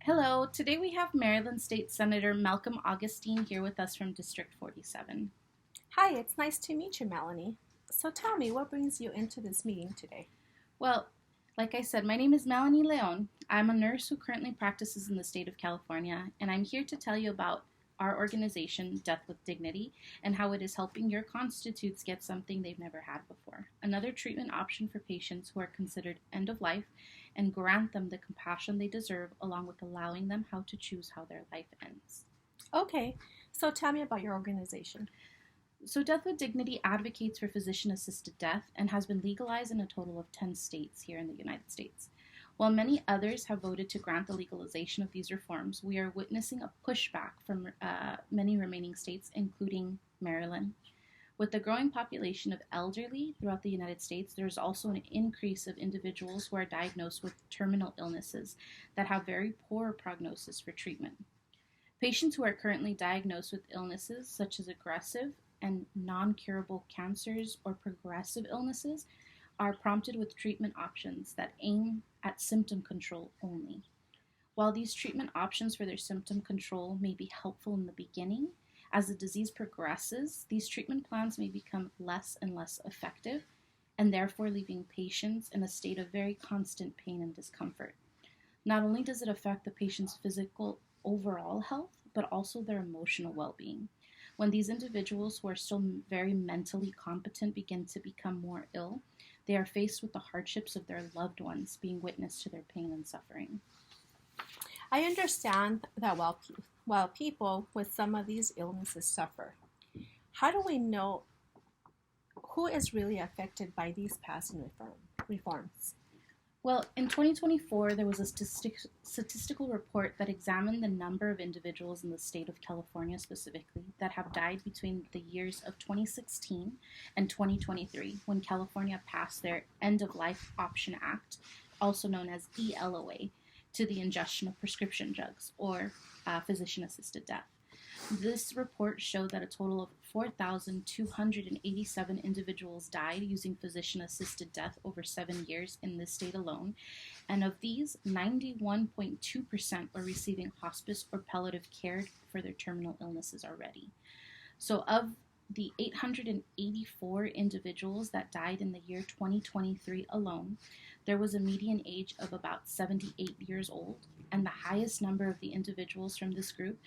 Hello, today we have Maryland State Senator Malcolm Augustine here with us from District 47. Hi, it's nice to meet you, Melanie. So tell me, what brings you into this meeting today? Well, like I said, my name is Melanie Leon. I'm a nurse who currently practices in the state of California, and I'm here to tell you about our organization, Death with Dignity, and how it is helping your constituents get something they've never had before, another treatment option for patients who are considered end of life, and grant them the compassion they deserve, along with allowing them how to choose how their life ends. Okay, so tell me about your organization. So, Death with Dignity advocates for physician assisted death and has been legalized in a total of 10 states here in the United States. While many others have voted to grant the legalization of these reforms, we are witnessing a pushback from many remaining states, including Maryland. With the growing population of elderly throughout the United States, there is also an increase of individuals who are diagnosed with terminal illnesses that have very poor prognosis for treatment. Patients who are currently diagnosed with illnesses such as aggressive and non curable cancers or progressive illnesses are prompted with treatment options that aim at symptom control only. While these treatment options for their symptom control may be helpful in the beginning, as the disease progresses, these treatment plans may become less and less effective, and therefore leaving patients in a state of very constant pain and discomfort. Not only does it affect the patient's physical overall health, but also their emotional well being. When these individuals who are still very mentally competent begin to become more ill, they are faced with the hardships of their loved ones being witness to their pain and suffering. I understand that while people with some of these illnesses suffer, how do we know who is really affected by these passing reforms? Well, in 2024, there was a statistical report that examined the number of individuals in the state of California specifically that have died between the years of 2016 and 2023, when California passed their End of Life Option Act, also known as ELOA, to the ingestion of prescription drugs or physician assisted death. This report showed that a total of 4,287 individuals died using physician assisted death over 7 years in this state alone, and of these, 91.2% were receiving hospice or palliative care for their terminal illnesses already. So, of the 884 individuals that died in the year 2023 alone, there was a median age of about 78 years old, and the highest number of the individuals from this group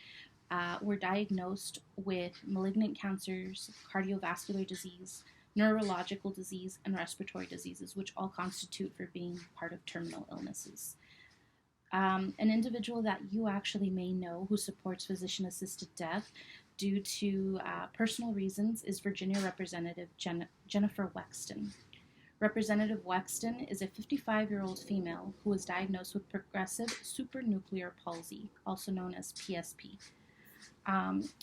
were diagnosed with malignant cancers, cardiovascular disease, neurological disease, and respiratory diseases, which all constitute for being part of terminal illnesses. An individual that you actually may know who supports physician assisted death due to personal reasons is Virginia Representative Jennifer Wexton. Representative Wexton is a 55-year-old female who was diagnosed with progressive supranuclear palsy, also known as PSP,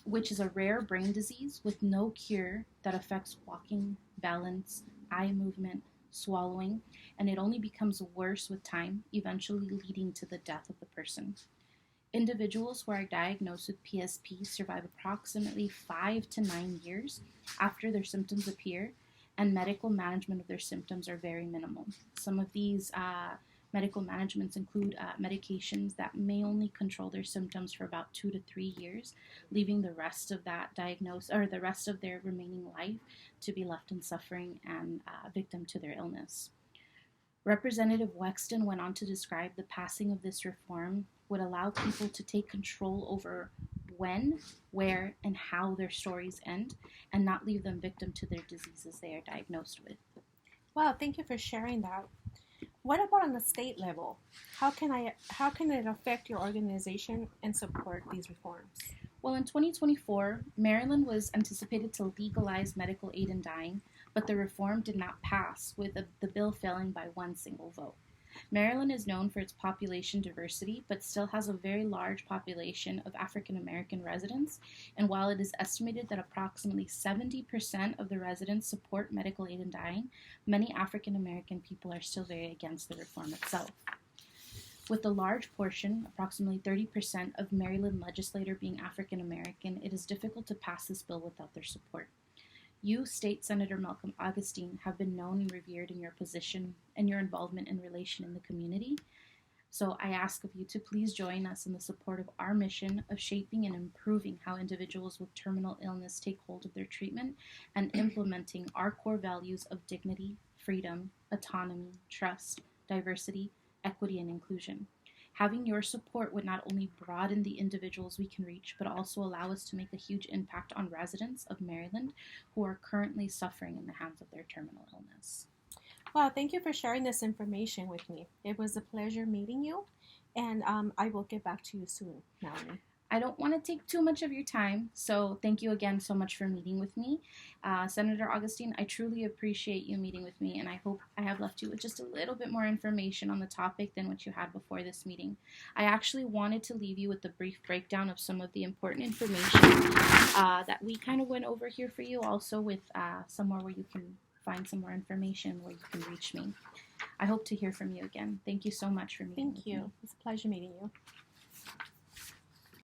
which is a rare brain disease with no cure that affects walking, balance, eye movement, swallowing, and it only becomes worse with time, eventually leading to the death of the person. Individuals who are diagnosed with PSP survive approximately 5 to 9 years after their symptoms appear, and medical management of their symptoms are very minimal. Some of these medical managements include medications that may only control their symptoms for about 2 to 3 years, leaving the rest of that diagnosis or the rest of their remaining life to be left in suffering and victim to their illness. Representative Wexton went on to describe the passing of this reform would allow people to take control over when, where, and how their stories end, and not leave them victim to their diseases they are diagnosed with. Wow, thank you for sharing that. What about on the state level? How can it affect your organization and support these reforms? Well, in 2024, Maryland was anticipated to legalize medical aid in dying, but the reform did not pass, with the bill failing by one single vote. Maryland is known for its population diversity, but still has a very large population of African American residents, and while it is estimated that approximately 70% of the residents support medical aid in dying, many African American people are still very against the reform itself. With a large portion, approximately 30% of Maryland legislators being African American, it is difficult to pass this bill without their support. You, State Senator Malcolm Augustine, have been known and revered in your position and your involvement in relation in the community. So I ask of you to please join us in the support of our mission of shaping and improving how individuals with terminal illness take hold of their treatment and implementing our core values of dignity, freedom, autonomy, trust, diversity, equity, and inclusion. Having your support would not only broaden the individuals we can reach, but also allow us to make a huge impact on residents of Maryland who are currently suffering in the hands of their terminal illness. Well, thank you for sharing this information with me. It was a pleasure meeting you, and I will get back to you soon, Melanie. I don't want to take too much of your time, so thank you again so much for meeting with me. Senator Augustine, I truly appreciate you meeting with me, and I hope I have left you with just a little bit more information on the topic than what you had before this meeting. I actually wanted to leave you with a brief breakdown of some of the important information that we kind of went over here for you, also with somewhere where you can find some more information where you can reach me. I hope to hear from you again. Thank you so much for meeting with me. Thank you. It's a pleasure meeting you.